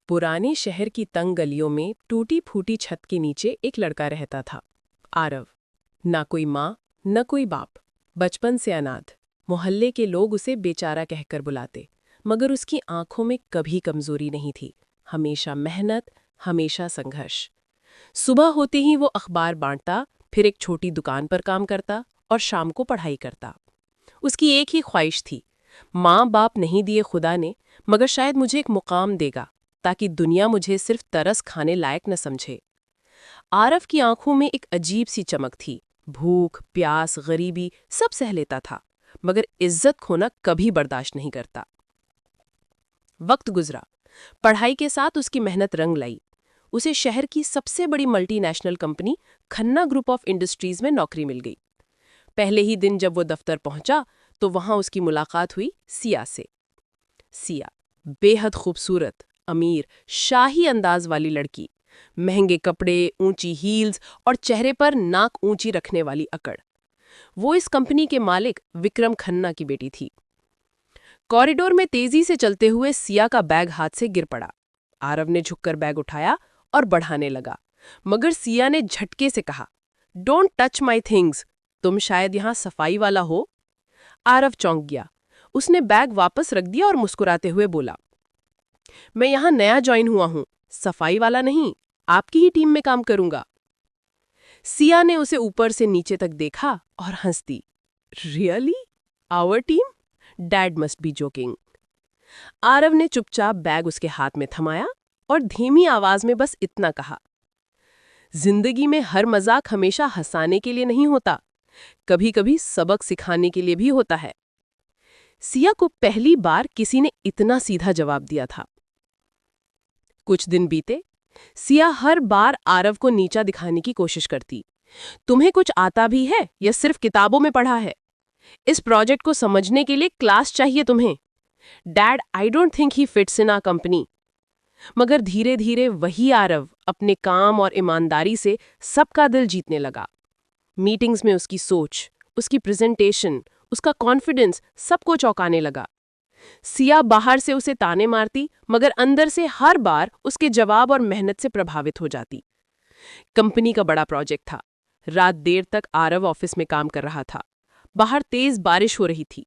पुराने शहर की तंग गलियों में टूटी फूटी छत के नीचे एक लड़का रहता था, आरव। ना कोई माँ, न कोई बाप, बचपन से अनाथ। मोहल्ले के लोग उसे बेचारा कहकर बुलाते, मगर उसकी आंखों में कभी कमजोरी नहीं थी। हमेशा मेहनत, हमेशा संघर्ष। सुबह होते ही वो अखबार बांटता, फिर एक छोटी दुकान पर काम करता और शाम को पढ़ाई करता। उसकी एक ही ख्वाहिश थी, माँ बाप नहीं दिए खुदा ने, मगर शायद मुझे एक मुकाम देगा, ताकि दुनिया मुझे सिर्फ तरस खाने लायक न समझे। आरव की आंखों में एक अजीब सी चमक थी। भूख, प्यास, गरीबी सब सह लेता था, मगर इज्जत खोना कभी बर्दाश्त नहीं करता। वक्त गुजरा। पढ़ाई के साथ उसकी मेहनत रंग लाई। उसे शहर की सबसे बड़ी multinational company Khanna group of industries में नौकरी मिल गई। पहले ही दिन जब वो दफ्तर पहुंचा तो वहां उसकी मुलाकात हुई सिया से। सिया, बेहद खूबसूरत, अमीर, शाही अंदाज वाली लड़की। महंगे कपड़े, ऊंची हील्स और चेहरे पर नाक ऊंची रखने वाली अकड़। वो इस कंपनी के मालिक विक्रम खन्ना की बेटी थी। कॉरिडोर में तेजी से चलते हुए सिया का बैग हाथ से गिर पड़ा। आरव ने झुककर बैग उठाया और बढ़ाने लगा, मगर सिया ने झटके से कहा, डोंट टच माई थिंग्स, तुम शायद यहाँ सफाई वाला हो। आरव चौंक गया। उसने बैग वापस रख दिया और मुस्कुराते हुए बोला, मैं यहाँ नया ज्वाइन हुआ हूँ, सफाई वाला नहीं, आपकी ही टीम में काम करूंगा। सिया ने उसे ऊपर से नीचे तक देखा और हंस दी। Really? Our team? Dad must be joking. Aarav ने चुपचाप बैग उसके हाथ में थमाया और धीमी आवाज में बस इतना कहा, जिंदगी में हर मजाक हमेशा हंसाने के लिए नहीं होता, कभी कभी सबक सिखाने के लिए भी होता है। सिया को पहली बार किसी ने इतना सीधा जवाब दिया था। कुछ दिन बीते। सिया हर बार आरव को नीचा दिखाने की कोशिश करती। तुम्हें कुछ आता भी है या सिर्फ किताबों में पढ़ा है? इस प्रोजेक्ट को समझने के लिए क्लास चाहिए तुम्हें। Dad, I don't think he fits in our company. मगर धीरे धीरे वही आरव अपने काम और ईमानदारी से सबका दिल जीतने लगा। मीटिंग्स में उसकी सोच, उसकी प्रेजेंटेशन, उसका कॉन्फिडेंस सबको चौंकाने लगा। सिया बाहर से उसे ताने मारती, मगर अंदर से हर बार उसके जवाब और मेहनत से प्रभावित हो जाती। कंपनी का बड़ा प्रोजेक्ट था। रात देर तक आरव ऑफिस में काम कर रहा था। बाहर तेज बारिश हो रही थी।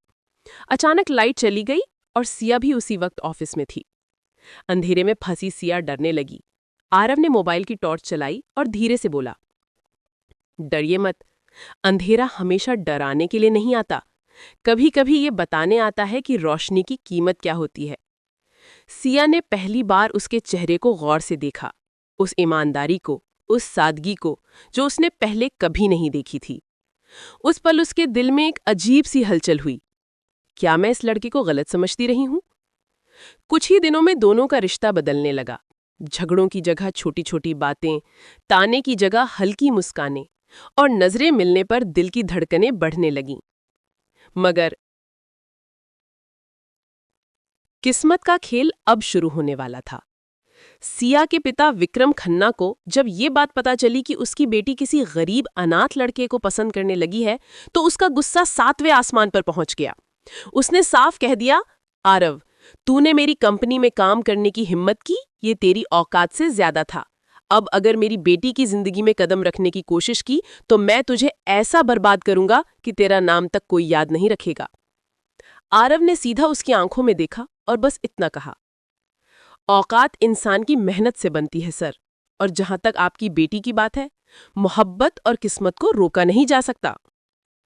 अचानक लाइट चली गई और सिया भी उसी वक्त ऑफिस में थी। अंधेरे में फंसी सिया डरने लगी। आरव ने मोबाइल की टॉर्च चलाई और धीरे से बोला, डरिए मत, अंधेरा हमेशा डराने के लिए नहीं आता, कभी कभी ये बताने आता है कि रोशनी की कीमत क्या होती है। सिया ने पहली बार उसके चेहरे को गौर से देखा, उस ईमानदारी को, उस सादगी को जो उसने पहले कभी नहीं देखी थी। उस पल उसके दिल में एक अजीब सी हलचल हुई। क्या मैं इस लड़के को गलत समझती रही हूं? कुछ ही दिनों में दोनों का रिश्ता बदलने लगा। झगड़ों की जगह छोटी छोटी बातें, ताने की जगह हल्की मुस्कानें, और नजरें मिलने पर दिल की धड़कनें बढ़ने लगीं। मगर किस्मत का खेल अब शुरू होने वाला था। सिया के पिता विक्रम खन्ना को जब ये बात पता चली कि उसकी बेटी किसी गरीब अनाथ लड़के को पसंद करने लगी है, तो उसका गुस्सा 7वें आसमान पर पहुंच गया। उसने साफ कह दिया, आरव, तूने मेरी कंपनी में काम करने की हिम्मत की, ये तेरी औकात से ज्यादा था। अब अगर मेरी बेटी की जिंदगी में कदम रखने की कोशिश की तो मैं तुझे ऐसा बर्बाद करूंगा कि तेरा नाम तक कोई याद नहीं रखेगा। आरव ने सीधा उसकी आंखों में देखा और बस इतना कहा, औकात इंसान की मेहनत से बनती है सर, और जहां तक आपकी बेटी की बात है, मोहब्बत और किस्मत को रोका नहीं जा सकता।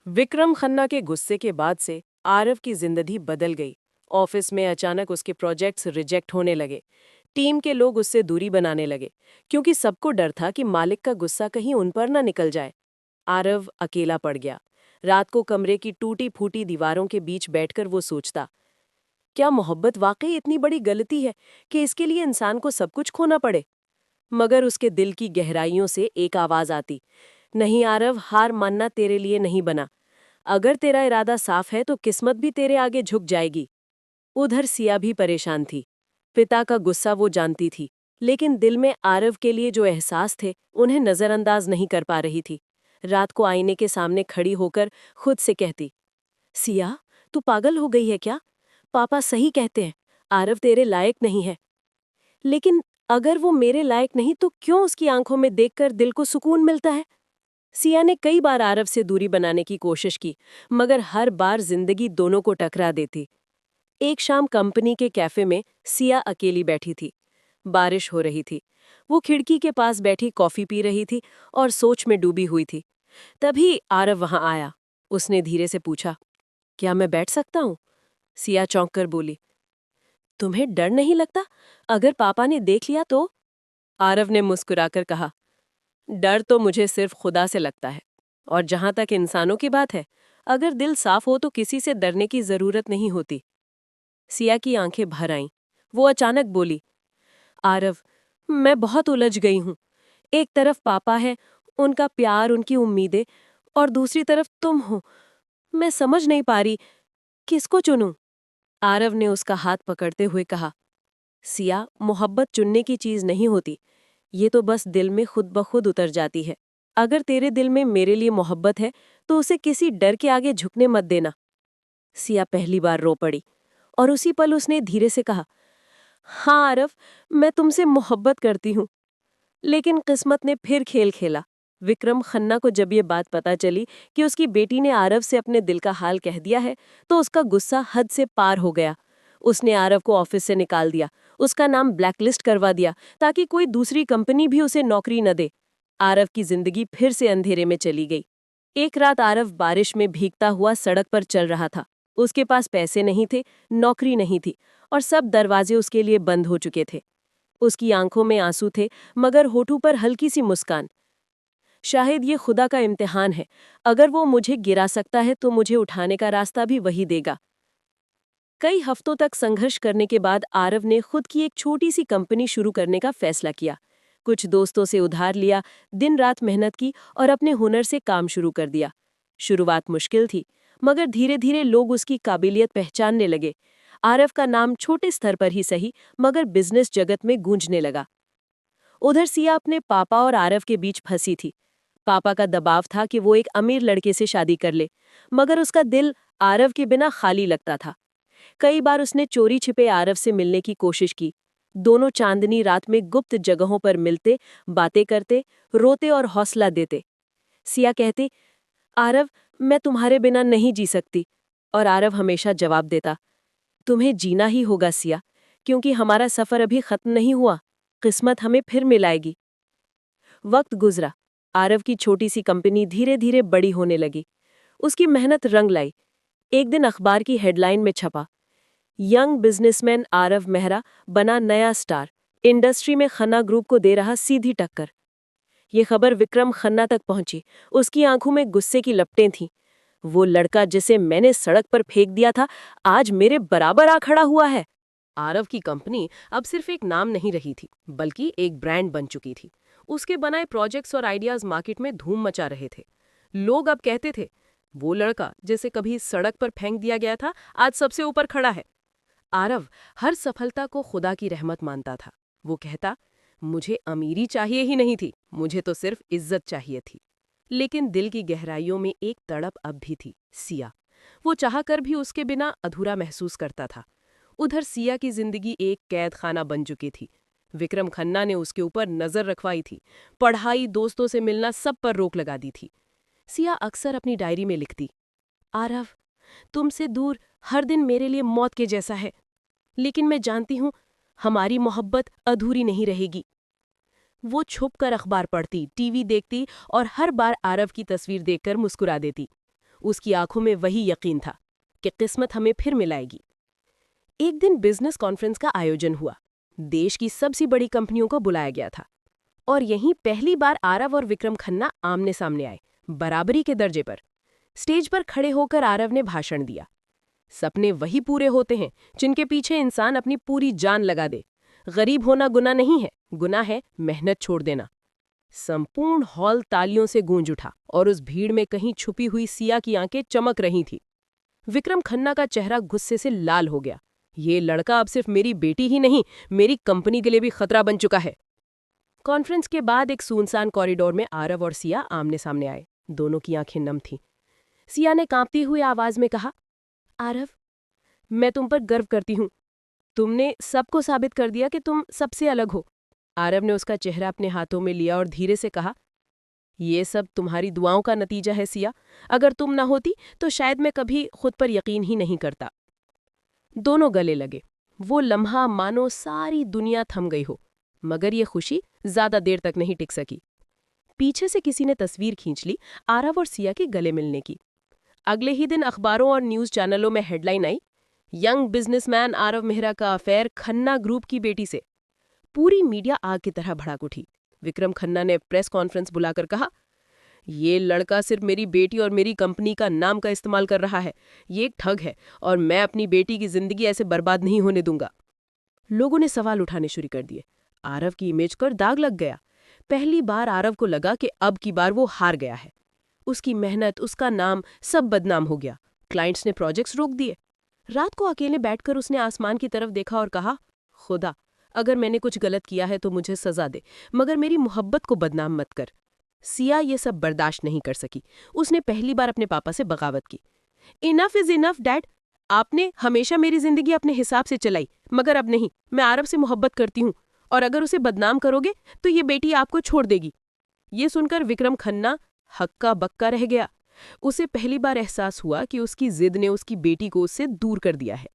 विक्रम खन्ना के गुस्से के बाद से आरव की जिंदगी बदल गई। ऑफिस में अचानक उसके प्रोजेक्ट्स रिजेक्ट होने लगे। टीम के लोग उससे दूरी बनाने लगे, क्योंकि सबको डर था कि मालिक का गुस्सा कहीं उन पर न निकल जाए। आरव अकेला पड़ गया। रात को कमरे की टूटी फूटी दीवारों के बीच बैठकर वो सोचता, क्या मोहब्बत वाकई इतनी बड़ी गलती है कि इसके लिए इंसान को सब कुछ खोना पड़े? मगर उसके दिल की गहराइयों से एक आवाज आती, नहीं आरव, हार मानना तेरे लिए नहीं बना। अगर तेरा इरादा साफ है तो किस्मत भी तेरे आगे झुक जाएगी। उधर सिया भी परेशान थी। पिता का गुस्सा वो जानती थी, लेकिन दिल में आरव के लिए जो एहसास थे उन्हें नजरअंदाज नहीं कर पा रही थी। रात को आईने के सामने खड़ी होकर खुद से कहती, सिया, तू पागल हो गई है क्या? पापा सही कहते हैं, आरव तेरे लायक नहीं है। लेकिन अगर वो मेरे लायक नहीं तो क्यों उसकी आंखों में देखकर दिल को सुकून मिलता है? सिया ने कई बार आरव से दूरी बनाने की कोशिश की, मगर हर बार जिंदगी दोनों को टकरा देती। एक शाम कंपनी के कैफे में सिया अकेली बैठी थी। बारिश हो रही थी। वो खिड़की के पास बैठी कॉफी पी रही थी और सोच में डूबी हुई थी। तभी आरव वहां आया। उसने धीरे से पूछा, क्या मैं बैठ सकता हूँ? सिया चौंक कर बोली, तुम्हें डर नहीं लगता? अगर पापा ने देख लिया तो? आरव ने मुस्कुराकर कहा, डर तो मुझे सिर्फ खुदा से लगता है। और जहां तक इंसानों की बात है, अगर दिल साफ हो तो किसी से डरने की जरूरत नहीं होती। सिया की आंखें भर आईं। वो अचानक बोली, आरव, मैं बहुत उलझ गई हूं। एक तरफ पापा है, उनका प्यार, उनकी उम्मीदें, और दूसरी तरफ तुम हो। मैं समझ नहीं पा रही किसको चुनूं। आरव ने उसका हाथ पकड़ते हुए कहा, सिया, मोहब्बत चुनने की चीज नहीं होती। ये तो बस दिल में खुद ब खुद उतर जाती है। अगर तेरे दिल में मेरे लिए मोहब्बत है तो उसे किसी डर के आगे झुकने मत देना। सिया पहली बार रो पड़ी और उसी पल उसने धीरे से कहा, हाँ आरव, मैं तुमसे मोहब्बत करती हूँ। लेकिन किस्मत ने फिर खेल खेला। विक्रम खन्ना को जब ये बात पता चली कि उसकी बेटी ने आरव से अपने दिल का हाल कह दिया है, तो उसका गुस्सा हद से पार हो गया। उसने आरव को ऑफिस से निकाल दिया, उसका नाम ब्लैकलिस्ट करवा दिया ताकि कोई दूसरी कंपनी भी उसे नौकरी न दे। आरव की जिंदगी फिर से अंधेरे में चली गई। एक रात आरव बारिश में भीगता हुआ सड़क पर चल रहा था। उसके पास पैसे नहीं थे, नौकरी नहीं थी, और सब दरवाजे उसके लिए बंद हो चुके थे। उसकी आंखों में आंसू थे, मगर होठों पर हल्की सी मुस्कान। शायद ये खुदा का इम्तिहान है। अगर वो मुझे गिरा सकता है तो मुझे उठाने का रास्ता भी वही देगा। कई हफ्तों तक संघर्ष करने के बाद आरव ने खुद की एक छोटी सी कंपनी शुरू करने का फैसला किया। कुछ दोस्तों से उधार लिया, दिन रात मेहनत की और अपने हुनर से काम शुरू कर दिया। शुरुआत मुश्किल थी, मगर धीरे धीरे लोग उसकी काबिलियत पहचानने लगे। आरव का नाम छोटे स्तर पर ही सही, मगर बिजनेस जगत में गूंजने लगा। उधर सिया अपने पापा और आरव के बीच फंसी थी। पापा का दबाव था कि वो एक अमीर लड़के से शादी कर ले, मगर उसका दिल आरव के बिना खाली लगता था। कई बार उसने चोरी छिपे आरव से मिलने की कोशिश की। दोनों चांदनी रात में गुप्त जगहों पर मिलते, बातें करते, रोते और हौसला देते। सिया कहती, आरव, मैं तुम्हारे बिना नहीं जी सकती। और आरव हमेशा जवाब देता, तुम्हें जीना ही होगा सिया, क्योंकि हमारा सफर अभी खत्म नहीं हुआ। किस्मत हमें फिर मिलाएगी। वक्त गुजरा। आरव की छोटी सी कंपनी धीरे धीरे बड़ी होने लगी। उसकी मेहनत रंग लाई। एक दिन अखबार की हेडलाइन में छपा, यंग बिजनेसमैन आरव मेहरा बना नया स्टार, इंडस्ट्री में खन्ना ग्रुप को दे रहा सीधी टक्कर। ये खबर विक्रम खन्ना तक पहुंची। उसकी आंखों में गुस्से की लपटें थीं। वो लड़का जिसे मैंने सड़क पर फेंक दिया था, आज मेरे बराबर आ खड़ा हुआ है। आरव की कंपनी अब सिर्फ एक नाम नहीं रही थी, बल्कि एक ब्रांड बन चुकी थी। उसके बनाए प्रोजेक्ट्स और आइडियाज मार्केट में धूम मचा रहे थे। लोग अब कहते थे, वो लड़का जिसे कभी सड़क पर फेंक दिया गया था, आज सबसे ऊपर खड़ा है। आरव हर सफलता को खुदा की रहमत मानता था। वो कहता, मुझे अमीरी चाहिए ही नहीं थी, मुझे तो सिर्फ इज्जत चाहिए थी। लेकिन दिल की गहराइयों में एक तड़प अब भी थी, सिया। वो चाहकर भी उसके बिना अधूरा महसूस करता था। उधर सिया की जिंदगी एक कैद खाना बन चुकी थी। विक्रम खन्ना ने उसके ऊपर नजर रखवाई थी। पढ़ाई, दोस्तों से मिलना, सब पर रोक लगा दी थी। सिया अक्सर अपनी डायरी में लिखती, आरव, तुमसे दूर हर दिन मेरे लिए मौत के जैसा है। लेकिन मैं जानती हूँ हमारी मोहब्बत अधूरी नहीं रहेगी। वो छुपकर अखबार पढ़ती, टीवी देखती और हर बार आरव की तस्वीर देखकर मुस्कुरा देती। उसकी आंखों में वही यकीन था कि किस्मत हमें फिर मिलाएगी। एक दिन बिजनेस कॉन्फ्रेंस का आयोजन हुआ। देश की सबसे बड़ी कंपनियों को बुलाया गया था और यहीं पहली बार आरव और विक्रम खन्ना आमने सामने आए, बराबरी के दर्जे पर। स्टेज पर खड़े होकर आरव ने भाषण दिया, सपने वही पूरे होते हैं जिनके पीछे इंसान अपनी पूरी जान लगा दे। गरीब होना गुनाह नहीं है, गुनाह है मेहनत छोड़ देना। संपूर्ण हॉल तालियों से गूंज उठा और उस भीड़ में कहीं छुपी हुई सिया की आंखें चमक रही थी। विक्रम खन्ना का चेहरा गुस्से से लाल हो गया। ये लड़का अब सिर्फ मेरी बेटी ही नहीं, मेरी कंपनी के लिए भी खतरा बन चुका है। कॉन्फ्रेंस के बाद एक सुनसान कॉरिडोर में आरव और सिया आमने सामने आए। दोनों की आंखें नम थीं। सिया ने कांपती हुई आवाज में कहा, आरव, मैं तुम पर गर्व करती हूँ। तुमने सबको साबित कर दिया कि तुम सबसे अलग हो। आरव ने उसका चेहरा अपने हाथों में लिया और धीरे से कहा, ये सब तुम्हारी दुआओं का नतीजा है सिया। अगर तुम ना होती तो शायद मैं कभी खुद पर यकीन ही नहीं करता। दोनों गले लगे। वो लम्हा मानो सारी दुनिया थम गई हो, मगर ये खुशी ज्यादा देर तक नहीं टिक सकी। पीछे से किसी ने तस्वीर खींच ली आरव और सिया के गले मिलने की। अगले ही दिन अखबारों और न्यूज चैनलों में headline I, young businessman Aarav Mehra का अफेयर खन्ना ग्रुप की बेटी से। पूरी मीडिया आग की तरह भड़क उठी। विक्रम खन्ना ने प्रेस कॉन्फ्रेंस बुलाकर कहा, ये लड़का सिर्फ मेरी बेटी और मेरी कंपनी का नाम का इस्तेमाल कर रहा है। ये एक ठग है और मैं अपनी बेटी की जिंदगी ऐसे बर्बाद नहीं होने दूंगा। लोगों ने सवाल उठाने शुरू कर दिए। आरव की इमेज पर दाग लग गया। पहली बार आरव को लगा कि अब की बार वो हार गया है। उसकी मेहनत, उसका नाम, सब बदनाम हो गया। क्लाइंट्स ने प्रोजेक्ट्स रोक दिए। रात को अकेले बैठकर उसने आसमान की तरफ देखा और कहा, खुदा, अगर मैंने कुछ गलत किया है तो मुझे सजा दे, मगर मेरी मोहब्बत को बदनाम मत कर। सिया ये सब बर्दाश्त नहीं कर सकी। उसने पहली बार अपने पापा से बगावत की। Enough is enough dad. आपने हमेशा मेरी जिंदगी अपने हिसाब से चलाई, मगर अब नहीं। मैं आरव से मोहब्बत करती हूँ और अगर उसे बदनाम करोगे तो ये बेटी आपको छोड़ देगी। ये सुनकर विक्रम खन्ना हक्का बक्का रह गया। उसे पहली बार एहसास हुआ कि उसकी जिद ने उसकी बेटी को उससे दूर कर दिया है।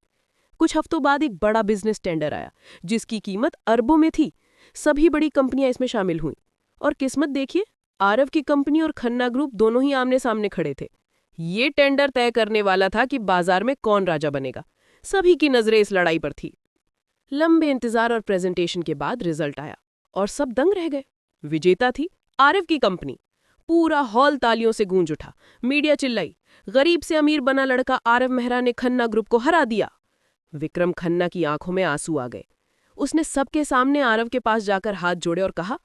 कुछ हफ्तों बाद एक बड़ा बिजनेस टेंडर आया जिसकी कीमत अरबों में थी। सभी बड़ी कंपनियां इसमें शामिल हुईं और किस्मत देखिए, आरव की कंपनी और खन्ना ग्रुप दोनों ही आमने सामने खड़े थे। ये टेंडर तय करने वाला था कि बाजार में कौन राजा बनेगा। सभी की नजरें इस लड़ाई पर थी। लंबे इंतजार और प्रेजेंटेशन के बाद रिजल्ट आया और सब दंग रह गए। विजेता थी आरव की कंपनी। पूरा हॉल तालियों से गूंज उठा। मीडिया चिल्लाई, गरीब से अमीर बना लड़का आरव मेहरा ने खन्ना ग्रुप को हरा दिया। विक्रम खन्ना की आंखों में आंसू आ गए। उसने सबके सामने आरव के पास जाकर हाथ जोड़े और कहा,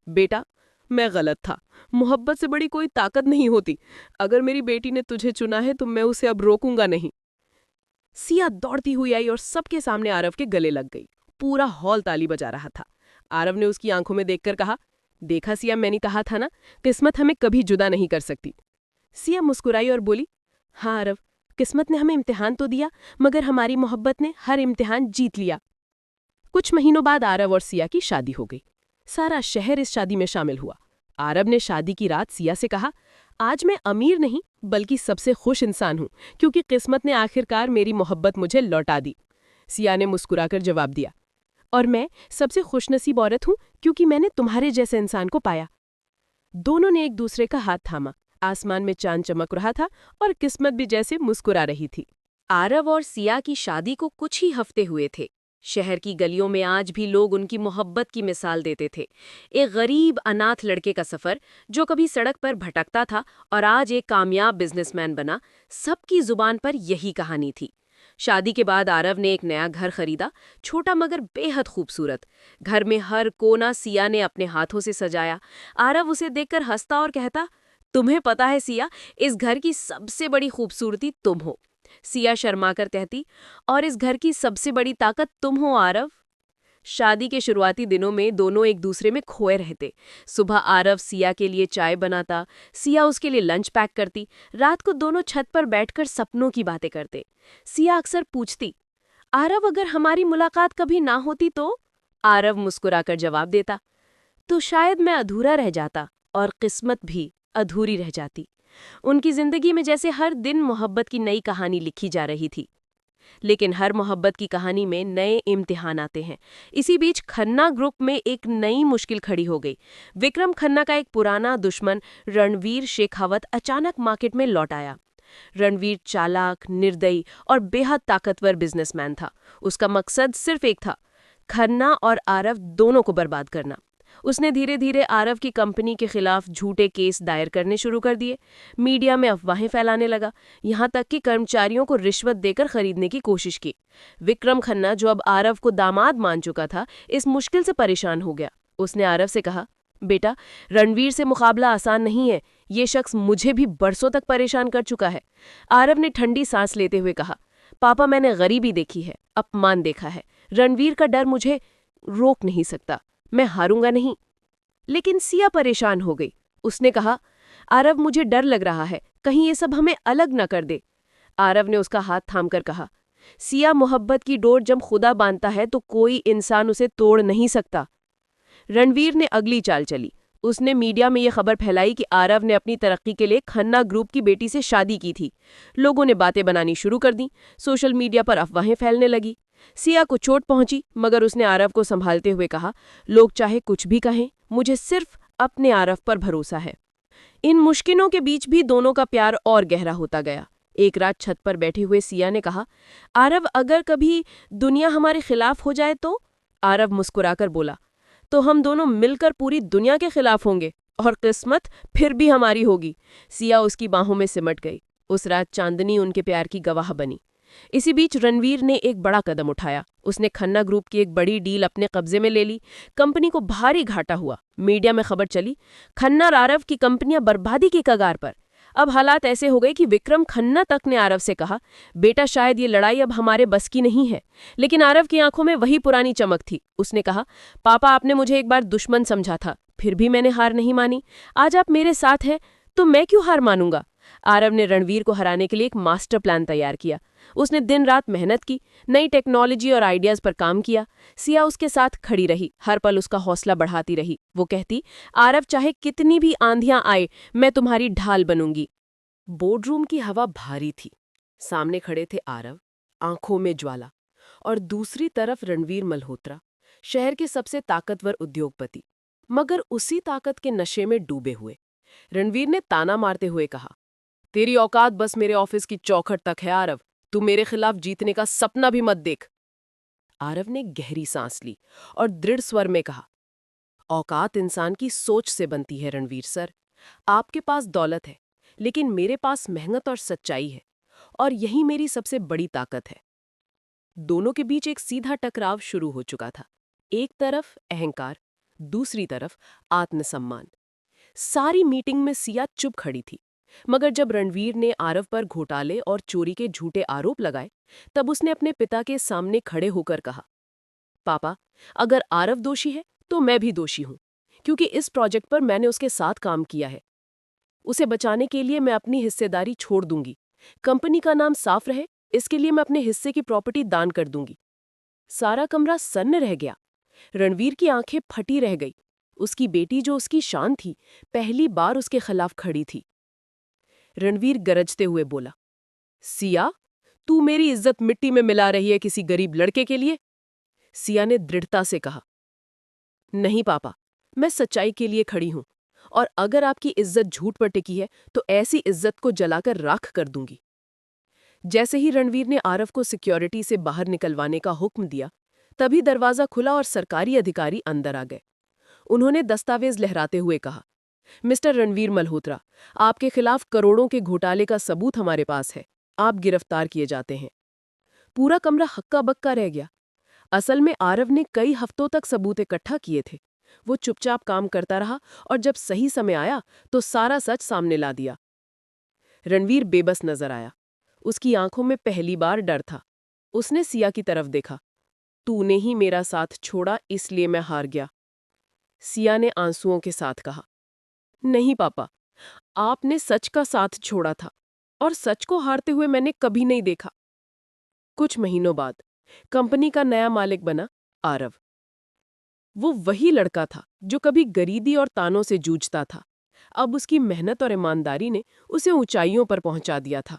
बेटा, मैं गलत था। मोहब्बत से बड़ी कोई ताकत नहीं होती। अगर मेरी बेटी ने तुझे चुना है तो मैं उसे अब रोकूंगा नहीं। सिया दौड़ती हुई आई और सबके सामने आरव के गले लग गई। पूरा हॉल ताली बजा रहा था। आरव ने उसकी आंखों में देखकर कहा, देखा सिया, मैंने कहा था ना, किस्मत हमें कभी जुदा नहीं कर सकती। सिया मुस्कुराई और बोली, हाँ आरव, किस्मत ने हमें इम्तिहान तो दिया, मगर हमारी मोहब्बत ने हर इम्तिहान जीत लिया। कुछ महीनों बाद आरव और सिया की शादी हो गई। सारा शहर इस शादी में शामिल हुआ। आरव ने शादी की रात सिया से कहा, आज मैं अमीर नहीं बल्कि सबसे खुश इंसान हूं, क्योंकि किस्मत ने आखिरकार मेरी मोहब्बत मुझे लौटा दी। सिया ने मुस्कुराकर जवाब दिया, और मैं सबसे खुशनसीब औरत हूं क्योंकि मैंने तुम्हारे जैसे इंसान को पाया। दोनों ने एक दूसरे का हाथ थामा। आसमान में चांद चमक रहा था और किस्मत भी जैसे मुस्कुरा रही थी। आरव और सिया की शादी को कुछ ही हफ्ते हुए थे। शहर की गलियों में आज भी लोग उनकी मोहब्बत की मिसाल देते थे। एक गरीब अनाथ लड़के का सफर जो कभी सड़क पर भटकता था और आज एक कामयाब बिजनेसमैन बना, सबकी जुबान पर यही कहानी थी। शादी के बाद आरव ने एक नया घर खरीदा, छोटा मगर बेहद खूबसूरत। घर में हर कोना सिया ने अपने हाथों से सजाया। आरव उसे देखकर हंसता और कहता, तुम्हें पता है सिया, इस घर की सबसे बड़ी खूबसूरती तुम हो। सिया शर्माकर कहती, और इस घर की सबसे बड़ी ताकत तुम हो आरव। शादी के शुरुआती दिनों में दोनों एक दूसरे में खोए रहते। सुबह आरव सिया के लिए चाय बनाता, सिया उसके लिए लंच पैक करती। रात को दोनों छत पर बैठकर सपनों की बातें करते। सिया अक्सर पूछती, आरव, अगर हमारी मुलाकात कभी ना होती तो? आरव मुस्कुराकर जवाब देता, तो शायद मैं अधूरा रह जाता और किस्मत भी अधूरी रह जाती। उनकी जिंदगी में जैसे हर दिन मोहब्बत की नई कहानी लिखी जा रही थी। लेकिन हर मोहब्बत की कहानी में नए इम्तिहान आते हैं। इसी बीच खन्ना ग्रुप में एक नई मुश्किल खड़ी हो गई। विक्रम खन्ना का एक पुराना दुश्मन रणवीर शेखावत अचानक मार्केट में लौट आया। रणवीर चालाक, निर्दयी और बेहद ताकतवर बिजनेसमैन था। उसका मकसद सिर्फ एक था, खन्ना और आरव दोनों को बर्बाद करना। उसने धीरे धीरे आरव की कंपनी के खिलाफ झूठे केस दायर करने शुरू कर दिए। मीडिया में अफवाहें फैलाने लगा, यहाँ तक कि कर्मचारियों को रिश्वत देकर खरीदने की कोशिश की। विक्रम खन्ना, जो अब आरव को दामाद मान चुका था, इस मुश्किल से परेशान हो गया। उसने आरव से कहा, बेटा, रणवीर से मुकाबला आसान नहीं है। ये शख्स मुझे भी बरसों तक परेशान कर चुका है। आरव ने ठंडी सांस लेते हुए कहा, पापा, मैंने गरीबी देखी है, अपमान देखा है। रणवीर का डर मुझे रोक नहीं सकता। मैं हारूंगा नहीं। लेकिन सिया परेशान हो गई। उसने कहा, आरव, मुझे डर लग रहा है, कहीं ये सब हमें अलग न कर दे। आरव ने उसका हाथ थामकर कहा, सिया, मोहब्बत की डोर जब खुदा बांधता है तो कोई इंसान उसे तोड़ नहीं सकता। रणवीर ने अगली चाल चली। उसने मीडिया में यह खबर फैलाई कि आरव ने अपनी तरक्की के लिए खन्ना ग्रुप की बेटी से शादी की थी। लोगों ने बातें बनानी शुरू कर दी। सोशल मीडिया पर अफवाहें फैलने लगी। सिया को चोट पहुंची, मगर उसने आरव को संभालते हुए कहा, लोग चाहे कुछ भी कहें, मुझे सिर्फ अपने आरव पर भरोसा है। इन मुश्किलों के बीच भी दोनों का प्यार और गहरा होता गया। एक रात छत पर बैठे हुए सिया ने कहा, आरव, अगर कभी दुनिया हमारे खिलाफ हो जाए तो? आरव मुस्कुराकर बोला, तो हम दोनों मिलकर पूरी दुनिया के खिलाफ होंगे, और किस्मत फिर भी हमारी होगी। सिया उसकी बाहों में सिमट गई। उस रात चांदनी उनके प्यार की गवाह बनी। इसी बीच रणवीर ने एक बड़ा कदम उठाया। उसने खन्ना ग्रुप की एक बड़ी डील अपने कब्जे में ले ली। कंपनी को भारी घाटा हुआ। मीडिया में खबर चली, खन्ना और आरव की कंपनियां बर्बादी की कगार पर। अब हालात ऐसे हो गए कि विक्रम खन्ना तक ने आरव से कहा, बेटा, शायद ये लड़ाई अब हमारे बस की नहीं है। लेकिन आरव की आंखों में वही पुरानी चमक थी। उसने कहा, पापा, आपने मुझे एक बार दुश्मन समझा था, फिर भी मैंने हार नहीं मानी। आज आप मेरे साथ हैं तो मैं क्यों हार मानूंगा? आरव ने रणवीर को हराने के लिए एक मास्टर प्लान तैयार किया। उसने दिन रात मेहनत की, नई टेक्नोलॉजी और आइडियाज पर काम किया। सिया उसके साथ खड़ी रही, हर पल उसका हौसला बढ़ाती रही। वो कहती, आरव, चाहे कितनी भी आंधियां आए, मैं तुम्हारी ढाल बनूंगी। बोर्डरूम की हवा भारी थी। सामने खड़े थे आरव, आंखों में ज्वाला, और दूसरी तरफ रणवीर मल्होत्रा, शहर के सबसे ताकतवर उद्योगपति, मगर उसी ताकत के नशे में डूबे हुए। रणवीर ने ताना मारते हुए कहा, तेरी औकात बस मेरे ऑफिस की चौखट तक है आरव। तू मेरे खिलाफ जीतने का सपना भी मत देख। आरव ने गहरी सांस ली और दृढ़ स्वर में कहा, औकात इंसान की सोच से बनती है रणवीर सर। आपके पास दौलत है, लेकिन मेरे पास मेहनत और सच्चाई है, और यही मेरी सबसे बड़ी ताकत है। दोनों के बीच एक सीधा टकराव शुरू हो चुका था। एक तरफ अहंकार, दूसरी तरफ आत्मसम्मान। सारी मीटिंग में सिया चुप खड़ी थी, मगर जब रणवीर ने आरव पर घोटाले और चोरी के झूठे आरोप लगाए, तब उसने अपने पिता के सामने खड़े होकर कहा, पापा, अगर आरव दोषी है तो मैं भी दोषी हूं, क्योंकि इस प्रोजेक्ट पर मैंने उसके साथ काम किया है। उसे बचाने के लिए मैं अपनी हिस्सेदारी छोड़ दूंगी। कंपनी का नाम साफ रहे, इसके लिए मैं अपने हिस्से की प्रॉपर्टी दान कर दूंगी। सारा कमरा सन्न रह गया। रणवीर की आंखें फटी रह गई। उसकी बेटी, जो उसकी शान थी, पहली बार उसके खिलाफ खड़ी थी। रणवीर गरजते हुए बोला, सिया, तू मेरी इज्जत मिट्टी में मिला रही है किसी गरीब लड़के के लिए? सिया ने दृढ़ता से कहा, नहीं पापा, मैं सच्चाई के लिए खड़ी हूं, और अगर आपकी इज्जत झूठ पर टिकी है तो ऐसी इज्जत को जलाकर राख कर दूंगी। जैसे ही रणवीर ने आरव को सिक्योरिटी से बाहर निकलवाने का हुक्म दिया, तभी दरवाजा खुला और सरकारी अधिकारी अंदर आ गए। उन्होंने दस्तावेज लहराते हुए कहा, मिस्टर रणवीर मल्होत्रा, आपके खिलाफ करोड़ों के घोटाले का सबूत हमारे पास है। आप गिरफ्तार किए जाते हैं। पूरा कमरा हक्का बक्का रह गया। असल में आरव ने कई हफ्तों तक सबूत इकट्ठा किए थे। वो चुपचाप काम करता रहा, और जब सही समय आया तो सारा सच सामने ला दिया। रणवीर बेबस नजर आया। उसकी आंखों में पहली बार डर था। उसने सिया की तरफ देखा। तूने ही मेरा साथ छोड़ा, इसलिए मैं हार गया। सिया ने आंसुओं के साथ कहा, नहीं पापा, आपने सच का साथ छोड़ा था, और सच को हारते हुए मैंने कभी नहीं देखा। कुछ महीनों बाद कंपनी का नया मालिक बना आरव। वो वही लड़का था जो कभी गरीबी और तानों से जूझता था। अब उसकी मेहनत और ईमानदारी ने उसे ऊंचाइयों पर पहुंचा दिया था।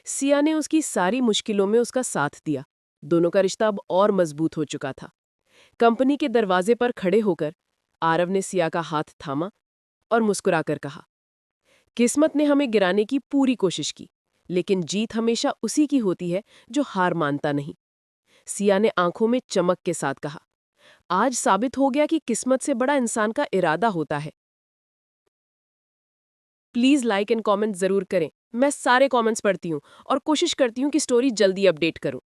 सिया ने उसकी सारी मुश्किलों में उसका साथ दिया। दोनों का रिश्ता अब और मजबूत हो चुका था। कंपनी के दरवाजे पर खड़े होकर आरव ने सिया का हाथ थामा और मुस्कुराकर कहा, किस्मत ने हमें गिराने की पूरी कोशिश की, लेकिन जीत हमेशा उसी की होती है जो हार मानता नहीं। सिया ने आंखों में चमक के साथ कहा, आज साबित हो गया कि किस्मत से बड़ा इंसान का इरादा होता है। प्लीज लाइक एंड कमेंट जरूर करें। मैं सारे कमेंट्स पढ़ती हूँ और कोशिश करती हूँ कि स्टोरी जल्दी अपडेट करूँ।